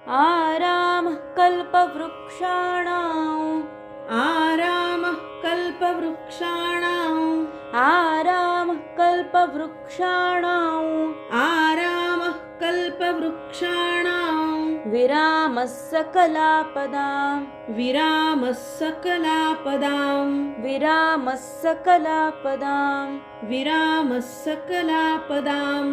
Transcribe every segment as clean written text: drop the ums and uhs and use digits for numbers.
आरामः कल्पवृक्षाणाम् आरामः कल्पवृक्षाणाम् आरामः कल्पवृक्षाणाम् आरामः कल्पवृक्षाणाम् विरामः सकलापदाम् विरामः सकलापदाम् विरामः सकलापदाम् विरामः सकलापदाम्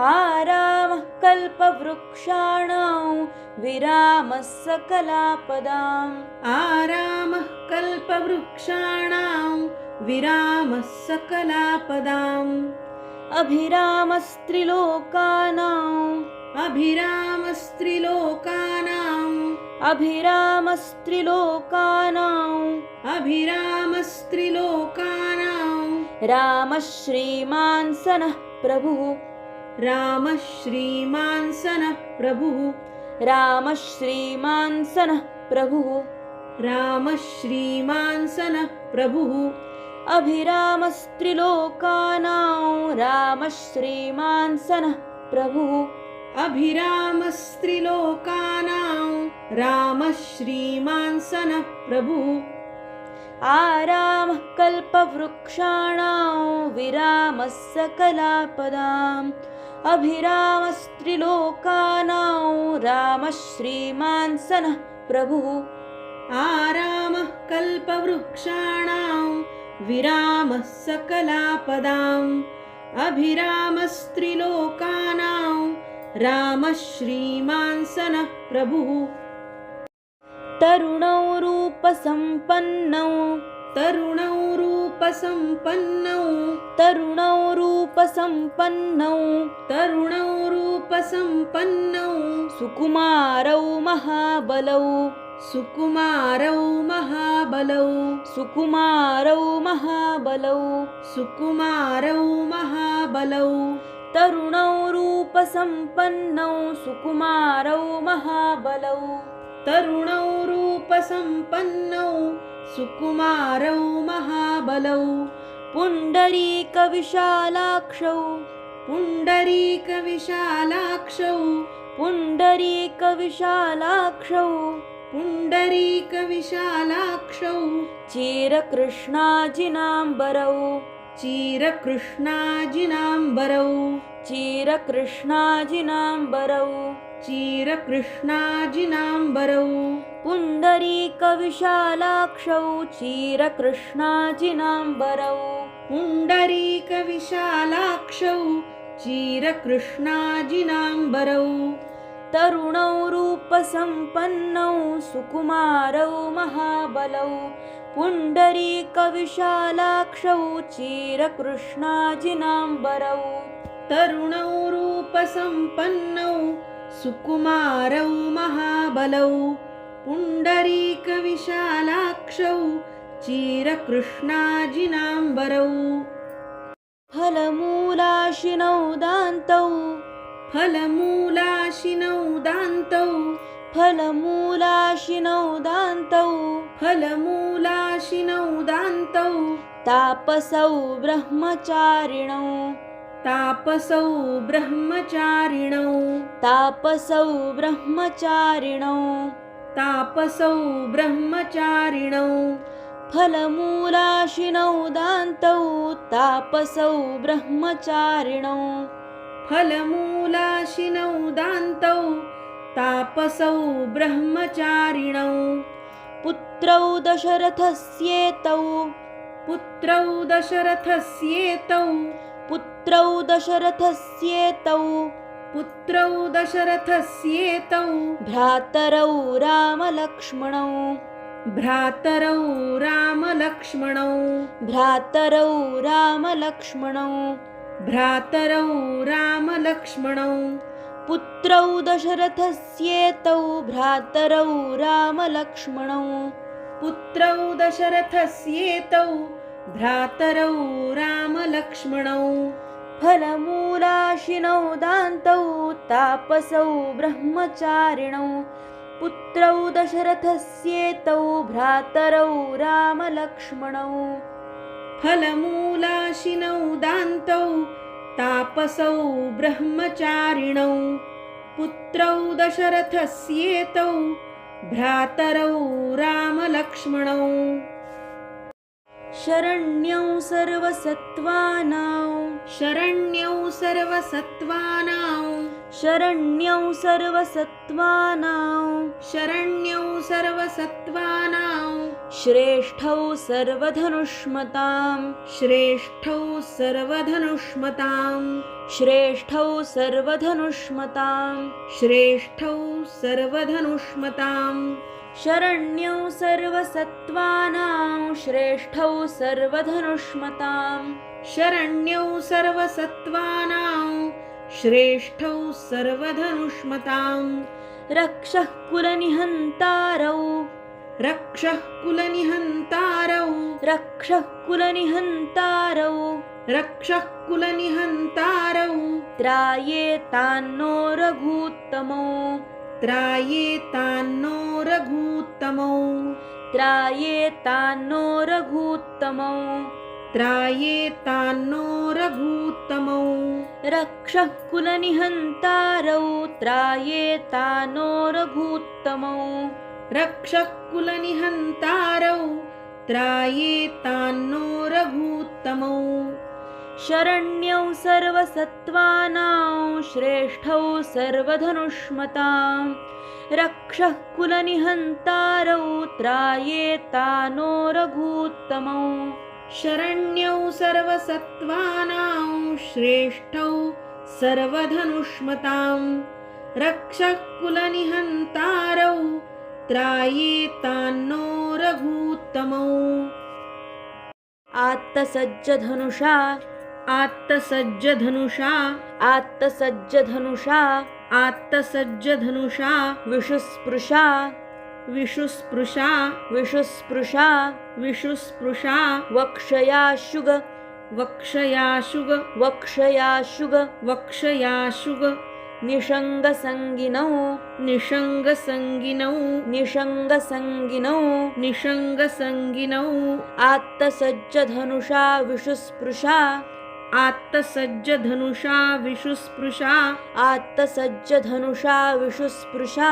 आरामः कल्पवृक्षाणाम् विरामः सकलापदाम् आरामः कल्पवृक्षाणाम् विरामः सकलापदाम् अभिरामस्त्रिलोकानाम् अभिरामस्त्रिलोकानाम् अभिरामस्त्रिलोकानाम् अभिरामस्त्रिलोकानाम् रामः श्रीमान् सनः प्रभुः रामः श्रीमान् सनः प्रभुः रामः श्रीमान् सनः प्रभुः रामः श्रीमान् सनः प्रभुः अभिरामस्त्रिलोकानां रामः श्रीमान् सनः प्रभुः अभिरामस्त्रिलोकानां रामः श्रीमान् सनः प्रभुः आरामः कल्पवृक्षाणां विरामः सकलापदाम् अभिरामस्त्रिलोकानां रामः श्रीमान् सनः प्रभुः आरामः कल्पवृक्षाणां विरामः सकलापदाम् अभिरामस्त्रिलोकानां रामः श्रीमान् सनः प्रभुः तरुणौ रूपसम्पन्नौ तरुणौ रूपसम्पन्नौ तरुणौ रूपसम्पन्नौ तरुणौ रूपसम्पन्नौ सुकुमारौ महाबलौ सुकुमारौ महाबलौ सुकुमारौ महाबलौ सुकुमारौ महाबलौ तरुणौ रूपसम्पन्नौ सुकुमारौ महाबलौ तरुणौ रूपसम्पन्नौ सुकुमारौ महाबलौ पुण्डरीकविशालाक्षौ पुण्डरीकविशालाक्षौ पुण्डरीकविशालाक्षौ पुण्डरीकविशालाक्षौ चिरकृष्णाजिनाम्बरौ चिरकृष्णाजिनाम्बरौ चिरकृष्णाजिनाम्बरौ चिरकृष्णाजिनाम्बरौ पुण्डरीकविशालाक्षौ चिरकृष्णाजिनाम्बरौ पुण्डरीकविशालाक्षौ चिरकृष्णाजिनाम्बरौ तरुणौ रूपसम्पन्नौ सुकुमारौ महाबलौ पुण्डरीकविशालाक्षौ चिरकृष्णाजिनाम्बरौ तरुणौ रूपसम्पन्नौ सुकुमारौ महाबलौ पुण्डरीकविशालाक्षौ चिरकृष्णाजिनाम्बरौ फलमूलाशिनौ दान्तौ फलमूलाशिनौ दान्तौ फलमूलाशिनौ दान्तौ फलमूलाशिनौ दान्तौ तापसौ ब्रह्मचारिणौ तापसौ ब्रह्मचारिणौ तापसौ ब्रह्मचारिणौ तापसौ ब्रह्मचारिणौ फलमूलाशिनौ दान्तौ तापसौ ब्रह्मचारिणौ फलमूलाशिनौ दान्तौ तापसौ ब्रह्मचारिणौ पुत्रौ दशरथस्येतौ पुत्रौ दशरथस्येतौ पुत्रौ दशरथस्येतौ पुत्रौ दशरथस्येतौ भ्रातरौ रामलक्ष्मणौ भ्रातरौ रामलक्ष्मणौ भ्रातरौ रामलक्ष्मणौ भ्रातरौ रामलक्ष्मणौ पुत्रौ दशरथस्येतौ भ्रातरौ रामलक्ष्मणौ पुत्रौ दशरथस्येतौ भ्रातरौ रामलक्ष्मणौ फलमूलाशिनौ दान्तौ तापसौ ब्रह्मचारिणौ पुत्रौ दशरथस्येतौ भ्रातरौ रामलक्ष्मणौ फलमूलाशिनौ दान्तौ तापसौ ब्रह्मचारिणौ पुत्रौ दशरथस्येतौ भ्रातरौ रामलक्ष्मणौ शरण्यौ सर्वसत्त्वानां शरण्यौ सर्वसत्त्वानां शरण्यौ सर्वसत्त्वानां शरण्यौ सर्वसत्त्वानां श्रेष्ठौ सर्वधनुष्मतां श्रेष्ठौ सर्वधनुष्मतां श्रेष्ठौ सर्वधनुष्मतां श्रेष्ठौ सर्वधनुष्मतां शरण्यौ सर्वसत्त्वानां श्रेष्ठौ सर्वधनुष्मतां शरण्यौ सर्वसत्त्वानां श्रेष्ठौ सर्वधनुष्मतां रक्षः कुलनिहन्तारौ रक्षः कुलनिहन्तारौ रक्षः कुलनिहन्तारौ रक्षः कुलनिहन्तारौ त्रायेतान्नो रघूत्तमौ त्रायेतान्नो रघूत्तमौ त्रायेतान्नो रघूत्तमौ त्रायेतान्नो रघूत्तमौ रक्षः कुलनिहन्तारौ त्रायेतान्नो रघूत्तमौ रक्षः कुलनिहन्तारौ त्रायेतान्नो रघूत्तमौ शरण्यौ सर्वसत्त्वानां श्रेष्ठौ सर्वधनुष्मतां रक्षः कुलनिहन्तारौ त्रायेतान्नो रघूत्तमौ शरण्यौ सर्वसत्त्वानां श्रेष्ठौ सर्वधनुष्मतां रक्षः कुलनिहन्तारौ त्रायेतान्नो रघूत्तमौ आत्तसज्जधनुषा आत्तसज्जधनुषा आत्तसज्जधनुषा आत्तसज्जधनुषा विषुस्पृशा विषुस्पृशा विषुस्पृशा विषुस्पृशा वक्षयाशुग वक्षयाशुग वक्षयाशुग वक्षयाशुग निषङ्गसङ्गिनौ निषङ्गसङ्गिनौ निषङ्गसङ्गिनौ निषङ्गसङ्गिनौ आत्तसज्जधनुषा विषुस्पृशा आत्तसज्जधनुषा विषुस्पृशा आत्तसज्जधनुषा विषुस्पृशा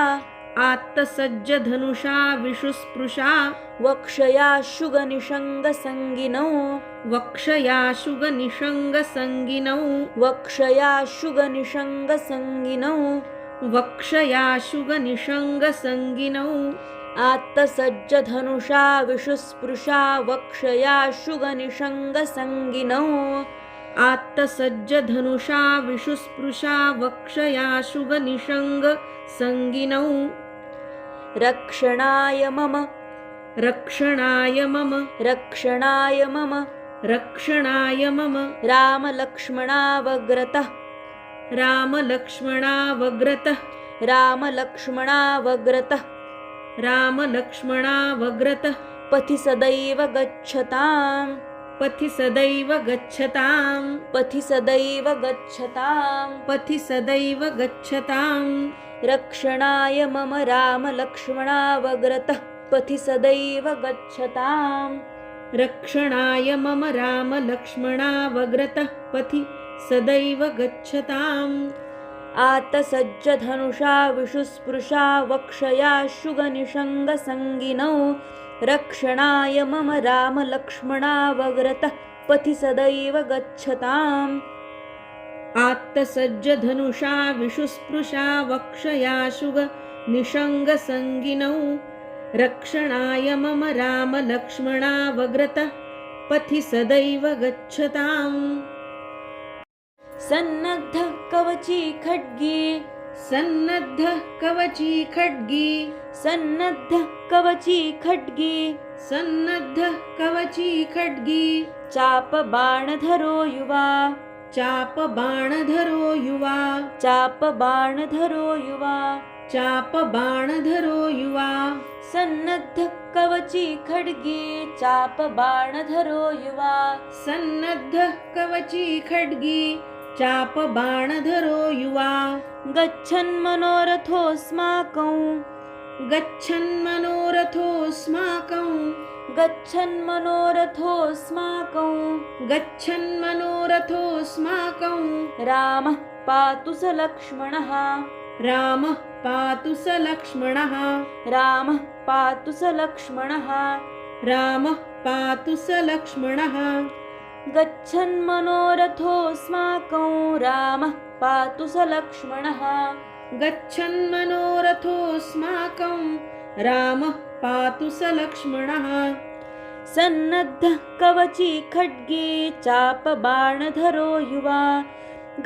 आत्तसज्जधनुषा विषुस्पृशा वक्षयाशुगनिषङ्गसङ्गिनौ वक्षयाशुगनिषङ्गसङ्गिनौ वक्षयाशुगनिषङ्गसङ्गिनौ वक्षयाशुगनिषङ्गसङ्गिनौ आत्तसज्जधनुषा विषुस्पृशा वक्षयाशुगनिषङ्गसङ्गिनौ आत्तसज्जधनुषा विषुस्पृशा वक्षयाशुगनिषङ्गसङ्गिनौ रक्षणाय मम रक्षणाय मम रक्षणाय मम रक्षणाय मम रामलक्ष्मणावग्रतः रामलक्ष्मणावग्रतः रामलक्ष्मणावग्रतः रामलक्ष्मणावग्रतः पथि सदैव गच्छताम् पथि सदैव गच्छताम् पथि सदैव गच्छताम् पथि सदैव गच्छताम् रक्षणाय मम रामलक्ष्मणावग्रतः पथि सदैव गच्छताम् रक्षणाय मम रामलक्ष्मणावग्रतः पथि सदैव गच्छताम् आत्तसज्जधनुषा विषुस्पृशा वक्षयाशुगनिषङ्गसङ्गिनौ रक्षणाय मम रामलक्ष्मणावग्रतः पथि सदैव गच्छताम् आत्तसज्जधनुषा विषुस्पृशा वक्षयाशुगनिषङ्गसङ्गिनौ रक्षणाय मम रामलक्ष्मणावग्रतः पथि सदैव गच्छताम् सन्नद्धः कवची खड्गी सन्नद्धः कवची खड्गी सन्नद्धः कवची खड्गी सन्नद्धः कवची खड्गी चापबाणधरो युवा चापबाणधरो युवा चापबाणधरो युवा चापबाणधरो युवा सन्नद्धः कवची खड्गी चापबाणधरो युवा सन्नद्धः कवची खड्गी चापबाणधरो युवा गच्छन्मनोरथोऽस्माकं गच्छन्मनोरथोऽस्माकं गच्छन्मनोरथोऽस्माकं गच्छन्मनोरथोऽस्माकं रामः पातु स लक्ष्मणः रामः पातु स लक्ष्मणः रामः पातु स लक्ष्मणः रामः पातु स लक्ष्मणः गच्छन्मनोरथोऽस्माकं रामः पातु स लक्ष्मणः गच्छन्मनोरथोऽस्माकं रामः पातु स लक्ष्मणः सन्नद्धः कवची खड्गे चापबाणधरो युवा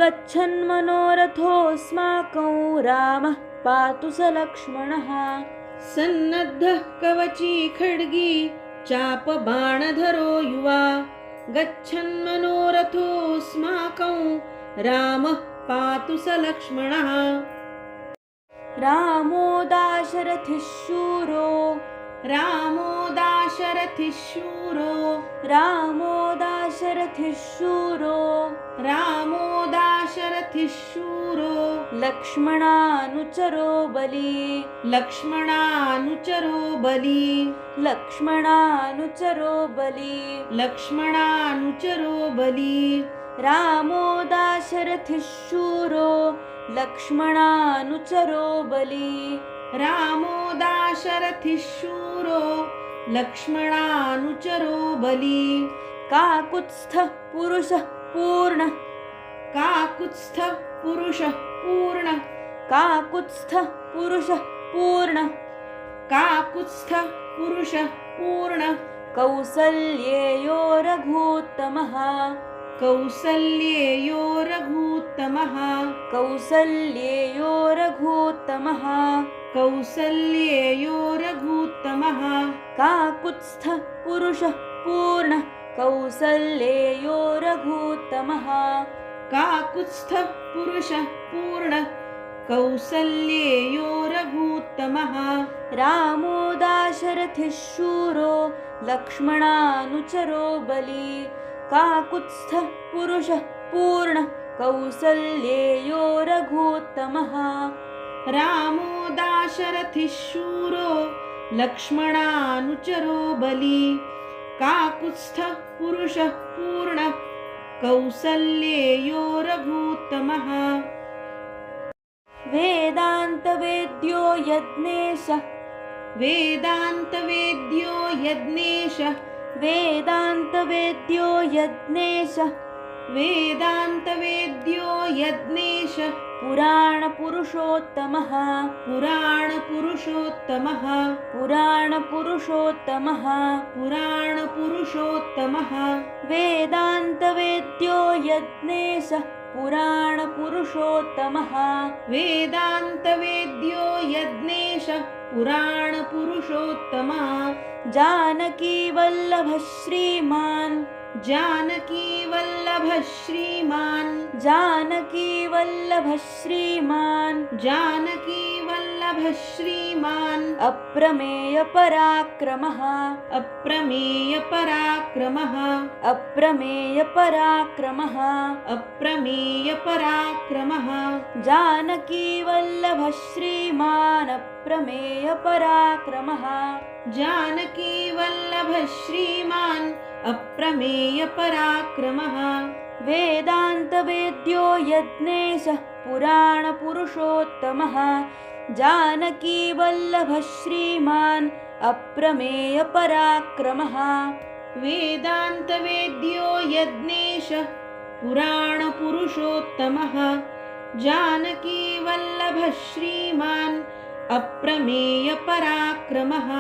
गच्छन्मनोरथोऽस्माकं रामः पातु स लक्ष्मणः सन्नद्धः कवची खड्गी चापबाणधरो युवा गच्छन्मनोरथोऽस्माकं रामः पातु स लक्ष्मणः रामो दाशरथिः शूरो रामो दाशरथिः शूरो रामो दाशरथिः शूरो रामो दाशरथिः शूरो लक्ष्मणानुचरो बली लक्ष्मणानुचरो बली लक्ष्मणानुचरो बली लक्ष्मणानुचरो बली रामो दाशरथिः शूरो लक्ष्मणानुचरो बली रामो दाशरथिः शूरो लक्ष्मणानुचरो बली काकुत्स्थः पुरुषः पूर्णः काकुत्स्थः पुरुषः पूर्णः काकुत्स्थः पुरुषः पूर्णः काकुत्स्थः पुरुषः पूर्णः कौसल्येयो रघूत्तमः कौसल्येयो रघूत्तमः कौसल्येयो रघूत्तमः कौसल्येयो रघूत्तमः काकुत्स्थः पुरुषः पूर्णः कौसल्येयो रघूत्तमः काकुत्स्थः पुरुषः पूर्णः कौसल्येयो रघूत्तमः रामो दाशरथिः शूरो लक्ष्मणानुचरो बली काकुत्स्थः पुरुषः पूर्णः कौसल्येयो रघूत्तमः रामो दाशरथिः शूरो लक्ष्मणानुचरो बली काकुत्स्थः पुरुषः पूर्णः कौसल्येयो रघूत्तमः वेदान्तवेद्यो यज्ञेशः वेदान्तवेद्यो यज्ञेशः वेदान्तवेद्यो यज्ञेशः वेदान्तवेद्यो यज्ञेशः पुराणपुरुषोत्तमः पुराणपुरुषोत्तमः पुराणपुरुषोत्तमः पुराणपुरुषोत्तमः वेदान्तवेद्यो यज्ञेशः पुराणपुरुषोत्तमः वेदान्तवेद्यो यज्ञेशः पुराणपुरुषोत्तमः जानकीवल्लभः श्रीमान् जानकीवल्लभः श्रीमान् जानकीवल्लभः श्रीमान् जानकीवल्लभः श्रीमान् अप्रमेयपराक्रमः अप्रमेयपराक्रमः अप्रमेयपराक्रमः अप्रमेयपराक्रमः जानकीवल्लभः श्रीमान् अप्रमेयपराक्रमः जानकीवल्लभः श्रीमान् अप्रमेयपराक्रमः वेदान्तवेद्यो यज्ञेशः पुराणपुरुषोत्तमः जानकीवल्लभः श्रीमान् अप्रमेयपराक्रमः वेदान्तवेद्यो यज्ञेशः पुराणपुरुषोत्तमः जानकीवल्लभः श्रीमान् अप्रमेयपराक्रमः